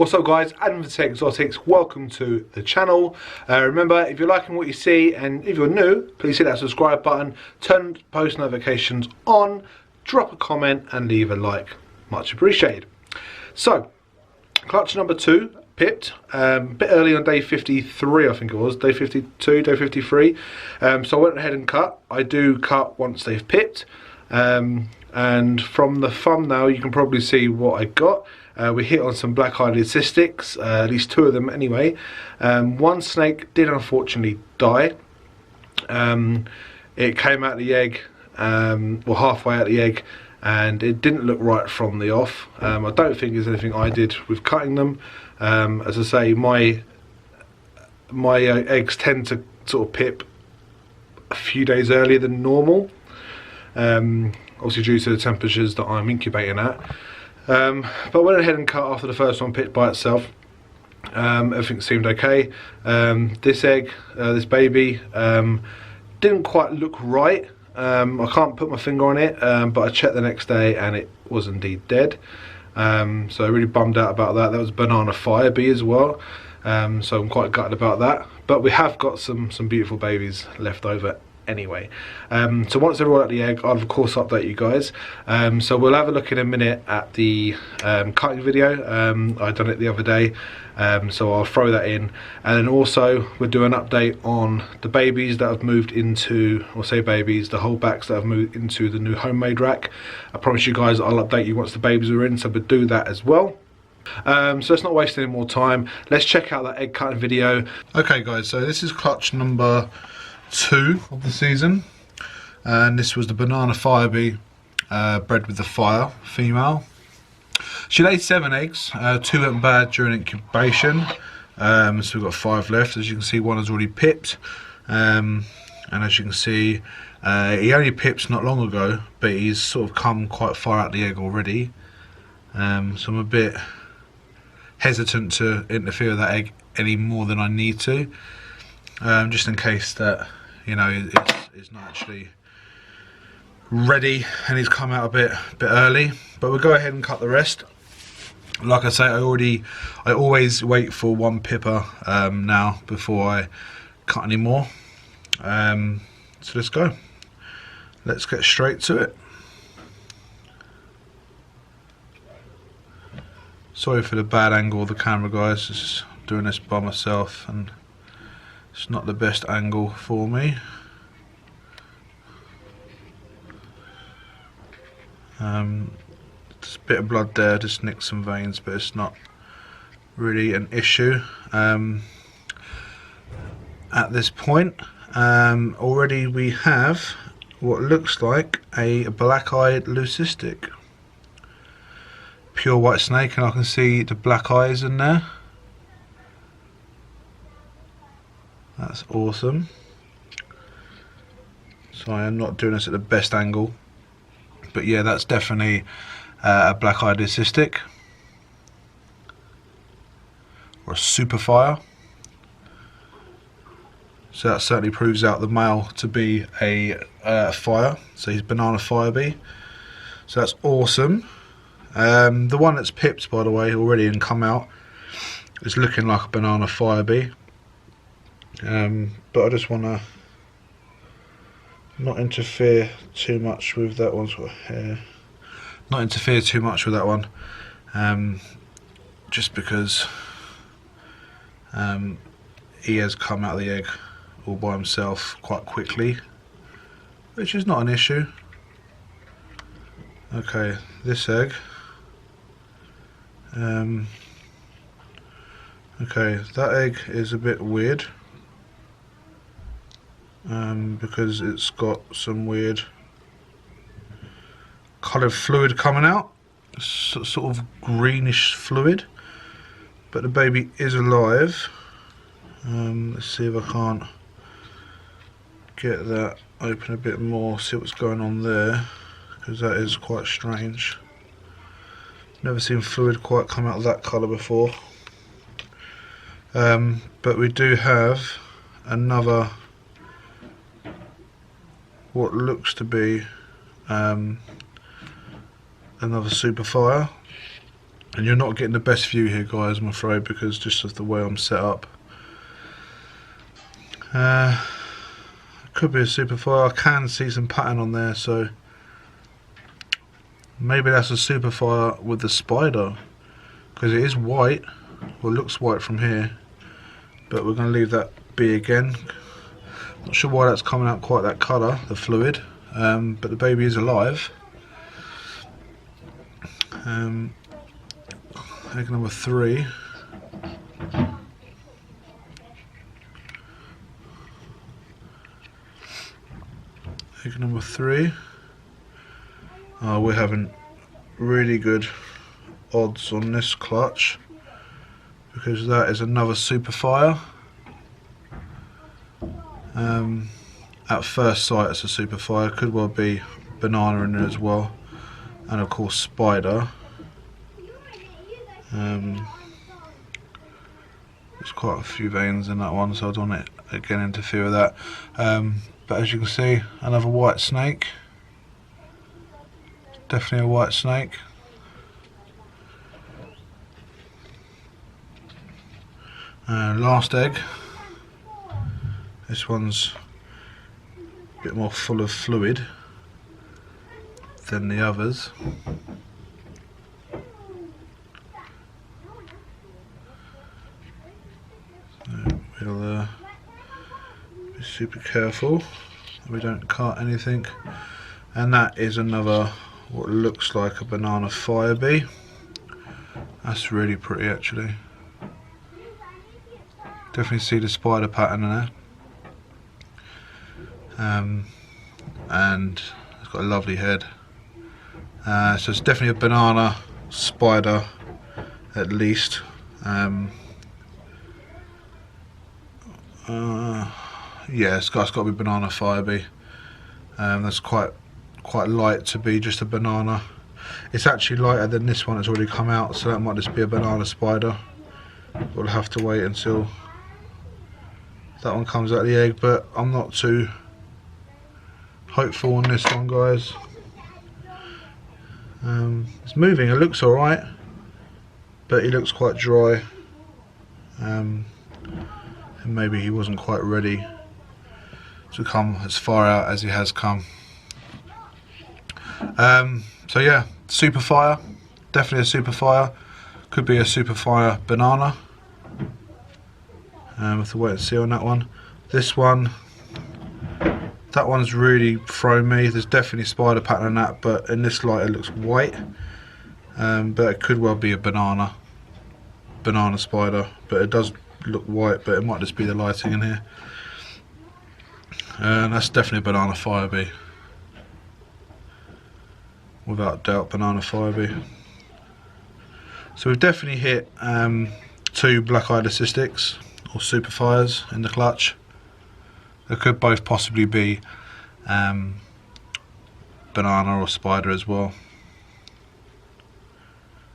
What's up guys, Adam for Exotics, welcome to the channel. Remember, if you're liking what you see and if you're new, please hit that subscribe button, turn post notifications on, drop a comment and leave a like, much appreciated. So, clutch number 2, pipped, a bit early on day 53 I think it was, day 52, day 53. So I went ahead and cut. I do cut once they've pipped. And from the thumbnail you can probably see what I got. We hit on some black-eyed cystics, at least 2 of them anyway. One snake did unfortunately die. It came out of the egg, well halfway out the egg, and it didn't look right from the off. I don't think there's anything I did with cutting them. As I say, my eggs tend to sort of pip a few days earlier than normal. Obviously due to the temperatures that I'm incubating at. But I went ahead and cut after the first one pipped by itself. Everything seemed okay. This egg, this baby, didn't quite look right. I can't put my finger on it, but I checked the next day and it was indeed dead. So really bummed out about that. That was banana fire bee as well. So I'm quite gutted about that. But we have got some beautiful babies left over anyway. So once they're all at the egg, I'll of course update you guys. So we'll have a look in a minute at the cutting video. I done it the other day, so I'll throw that in, and then also we'll do an update on the babies that have moved into, or say babies, the holdbacks that have moved into the new homemade rack. I promise you guys I'll update you once the babies are in, so we'll do that as well. So let's not waste any more time. Let's check out that egg cutting video. Okay guys, so this is clutch number 2 of the season, and this was the banana fire bee, bred with the fire female. She laid 7 eggs, 2 went bad during incubation, so we've got 5 left. As you can see, 1 has already pipped, and as you can see, he only pipped not long ago, but he's sort of come quite far out the egg already. So I'm a bit hesitant to interfere with that egg any more than I need to, just in case that, you know, it's not actually ready and he's come out a bit early. But we'll go ahead and cut the rest. Like I say, I always wait for 1 pipper now before I cut any more. So let's go. Let's get straight to it. Sorry for the bad angle of the camera guys, just doing this by myself and it's not the best angle for me. There's a bit of blood there, just nicked some veins, but it's not really an issue at this point. Already we have what looks like a black-eyed leucistic. Pure white snake, and I can see the black eyes in there. That's awesome. So I am not doing this at the best angle, but yeah, that's definitely a black-eyed leucistic or a super fire. So that certainly proves out the male to be a fire. So he's banana fire bee. So that's awesome. The one that's pipped, by the way, already and come out, is looking like a banana fire bee. But I just want to not interfere too much with that one's got hair. Not interfere too much with that one, just because he has come out of the egg all by himself quite quickly, which is not an issue. Okay, this egg. Okay, that egg is a bit weird. Because it's got some weird coloured fluid coming out, sort of greenish fluid, but the baby is alive. Let's see if I can't get that open a bit more, see what's going on there, because that is quite strange. Never seen fluid quite come out of that colour before. But we do have another, what looks to be another super fire. And you're not getting the best view here, guys, I'm afraid, because just of the way I'm set up. Could be a superfire. I can see some pattern on there, so maybe that's a superfire with the spider, because it is white. Well, it looks white from here, but we're going to leave that be again. Not sure why that's coming out quite that colour, the fluid, but the baby is alive. Egg number 3. Egg number 3. We're having really good odds on this clutch, because that is another superfire. At first sight it's a superfire, could well be banana in there as well, and of course spider. There's quite a few veins in that one, so I don't want to again interfere with that. But as you can see, another white snake. Definitely a white snake. Last egg. This one's a bit more full of fluid than the others. We'll be super careful that we don't cut anything. And that is another, what looks like a banana fire bee. That's really pretty, actually. Definitely see the spider pattern in there. And it's got a lovely head. So it's definitely a banana spider, at least. Yeah, it's got to be banana fire bee. That's quite light to be just a banana. It's actually lighter than this one that's already come out, so that might just be a banana spider. We'll have to wait until that one comes out of the egg, but I'm not too hopeful on this one, guys. It's moving, it looks alright, but he looks quite dry, and maybe he wasn't quite ready to come as far out as he has come. So yeah, superfire, definitely a superfire. Could be a superfire banana. We'll have to wait and see on that one. This one, that one's really thrown me. There's definitely spider pattern on that, but in this light it looks white. But it could well be a banana spider, but it does look white, but it might just be the lighting in here. And that's definitely a banana fire bee. Without doubt, banana fire bee. So we've definitely hit 2 black-eyed acistics, or superfires, in the clutch. There could both possibly be banana or spider as well.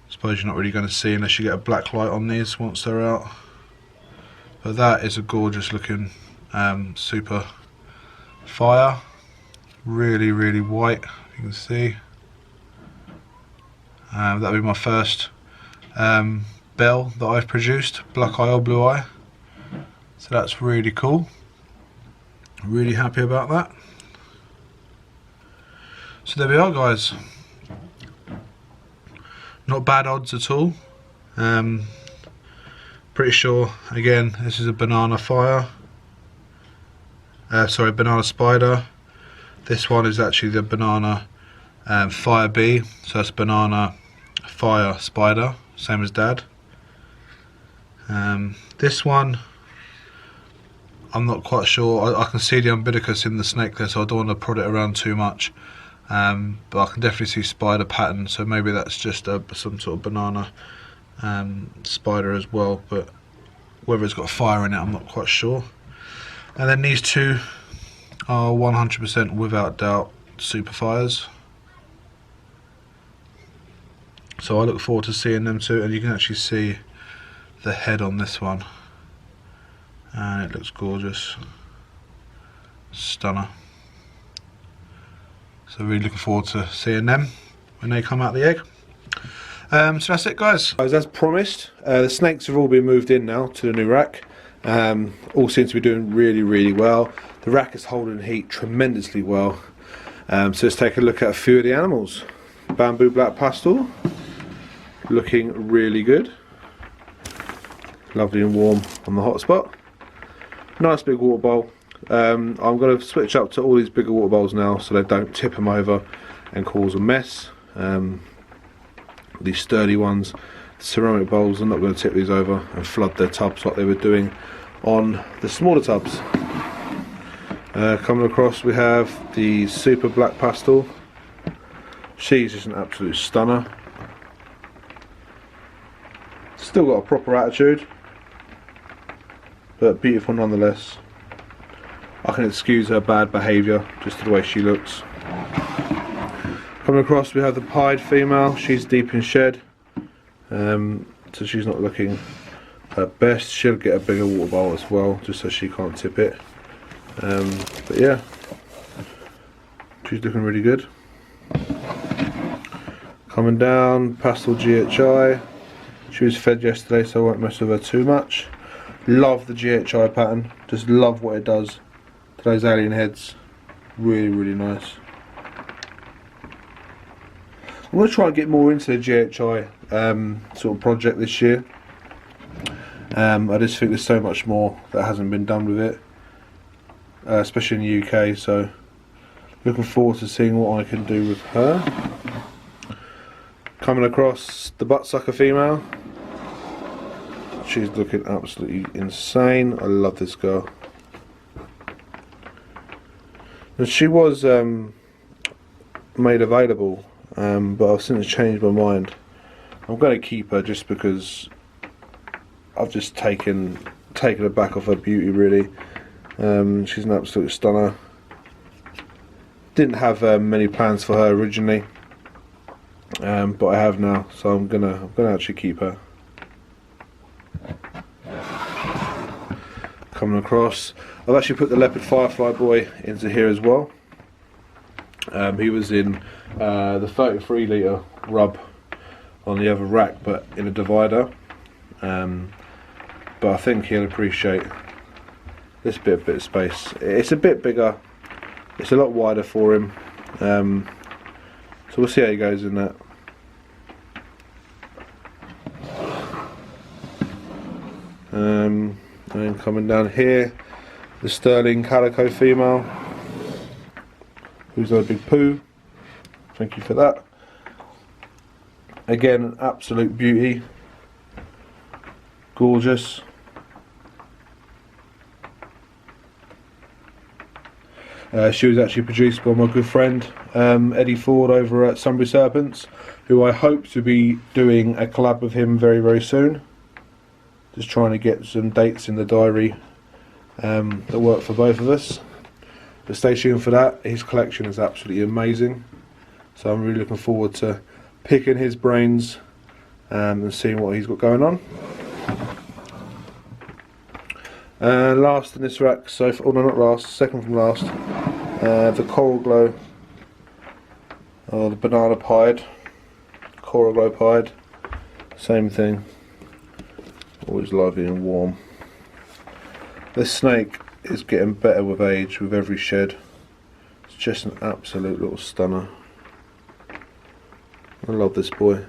I suppose you're not really going to see unless you get a black light on these once they're out. But that is a gorgeous looking super fire. Really, really white, you can see. That'll be my first bell that I've produced, black eye or blue eye. So that's really cool. Really happy about that. So there we are, guys. Not bad odds at all. Pretty sure, again, this is a banana fire. Sorry, banana spider. This one is actually the banana fire bee. So that's banana fire spider, same as Dad. This one, I'm not quite sure. I can see the umbilicus in the snake there, so I don't want to prod it around too much. But I can definitely see spider pattern, so maybe that's just some sort of banana spider as well, but whether it's got fire in it I'm not quite sure. And then these two are 100% without doubt superfires, so I look forward to seeing them too. And you can actually see the head on this one, and it looks gorgeous, stunner. So really looking forward to seeing them when they come out the egg. So that's it, guys. As promised, the snakes have all been moved in now to the new rack. All seems to be doing really well. The rack is holding heat tremendously well. So let's take a look at a few of the animals. Bamboo black pastel, looking really good. Lovely and warm on the hot spot. Nice big water bowl. I'm going to switch up to all these bigger water bowls now so they don't tip them over and cause a mess. These sturdy ones, ceramic bowls, I'm not going to tip these over and flood their tubs like they were doing on the smaller tubs. Coming across, we have the super black pastel. She's just an absolute stunner. Still got a proper attitude, but beautiful nonetheless. I can excuse her bad behaviour just to the way she looks. Coming across, we have the pied female. She's deep in shed, so she's not looking her best. She'll get a bigger water bowl as well, just so she can't tip it. But yeah, she's looking really good. Coming down, pastel GHI. She was fed yesterday, so I won't mess with her too much. Love the GHI pattern. Just love what it does to those alien heads. Really nice. I'm going to try and get more into the GHI sort of project this year. I just think there's so much more that hasn't been done with it, especially in the UK, so looking forward to seeing what I can do with her. Coming across the buttsucker female. She's looking absolutely insane. I love this girl. And she was made available, but I've since changed my mind. I'm going to keep her just because I've just taken her back off her beauty, really. She's an absolute stunner. Didn't have many plans for her originally, but I have now, so I'm gonna actually keep her. Coming across, I've actually put the leopard firefly boy into here as well. He was in the 33 litre rub on the other rack, but in a divider. But I think he'll appreciate this bit of space. It's a bit bigger, it's a lot wider for him, so we'll see how he goes in that. And then coming down here, the sterling calico female, who's got a big poo. Thank you for that. Again, an absolute beauty. Gorgeous. She was actually produced by my good friend Eddie Ford over at Sunbury Serpants, who I hope to be doing a collab with him very soon. Just trying to get some dates in the diary that work for both of us. But stay tuned for that. His collection is absolutely amazing, so I'm really looking forward to picking his brains and seeing what he's got going on. Last in this rack, so oh no, not last, second from last, the coral glow, or the banana pied, coral glow pied, same thing, always lively and warm. This snake is getting better with age, with every shed. It's just an absolute little stunner. I love this boy.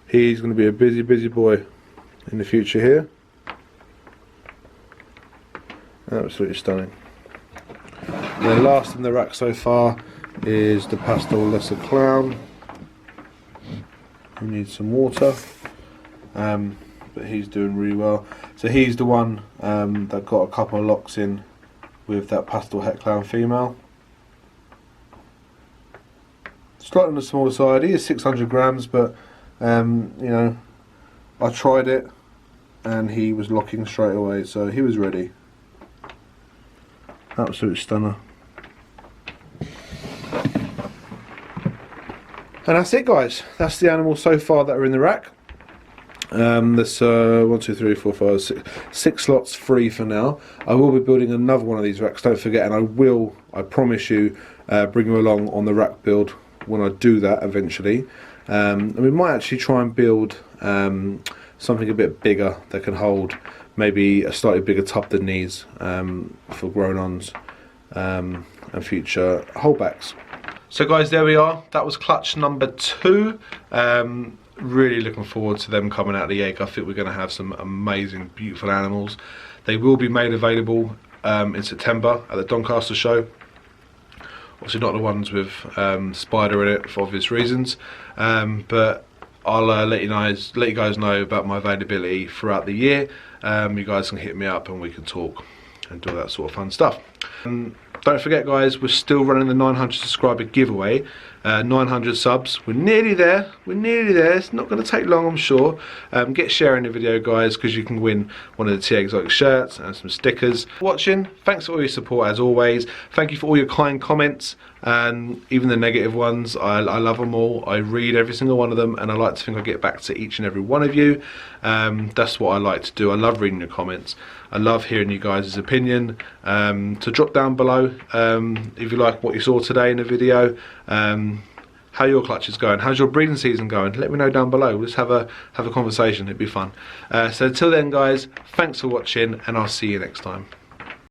He's going to be a busy boy in the future here. Absolutely stunning. And then last in the rack so far is the pastel lesser clown. We need some water, but he's doing really well. So he's the one that got a couple of locks in with that pastel het clown female. Slightly on the smaller side. He is 600 grams, but you know, I tried it and he was locking straight away, so he was ready. Absolute stunner. And that's it, guys. That's the animals so far that are in the rack. There's 1, 2, 3, 4, 5, 6, 6 slots free for now. I will be building another one of these racks, don't forget, and I promise you, bring you along on the rack build when I do that eventually. And we might actually try and build something a bit bigger that can hold maybe a slightly bigger tub than these for grown-ons and future holdbacks. So guys, there we are. That was clutch number 2. Really looking forward to them coming out of the egg. I think we're going to have some amazing, beautiful animals. They will be made available in September at the Doncaster show. Obviously not the ones with spider in it for obvious reasons, but I'll let you guys know about my availability throughout the year. You guys can hit me up and we can talk and do all that sort of fun stuff. Don't forget guys, we're still running the 900 subscriber giveaway. 900 subs, we're nearly there, it's not going to take long I'm sure. Get sharing the video guys, because you can win one of the TA Exotic shirts and some stickers. Watching, thanks for all your support as always. Thank you for all your kind comments, and even the negative ones. I love them all. I read every single one of them, and I like to think I get back to each and every one of you. That's what I like to do. I love reading your comments. I love hearing you guys' opinion. To drop down below if you like what you saw today in the video, how your clutch is going, how's your breeding season going. Let me know down below. Let's have a conversation. It'd be fun. So until then guys, thanks for watching, and I'll see you next time.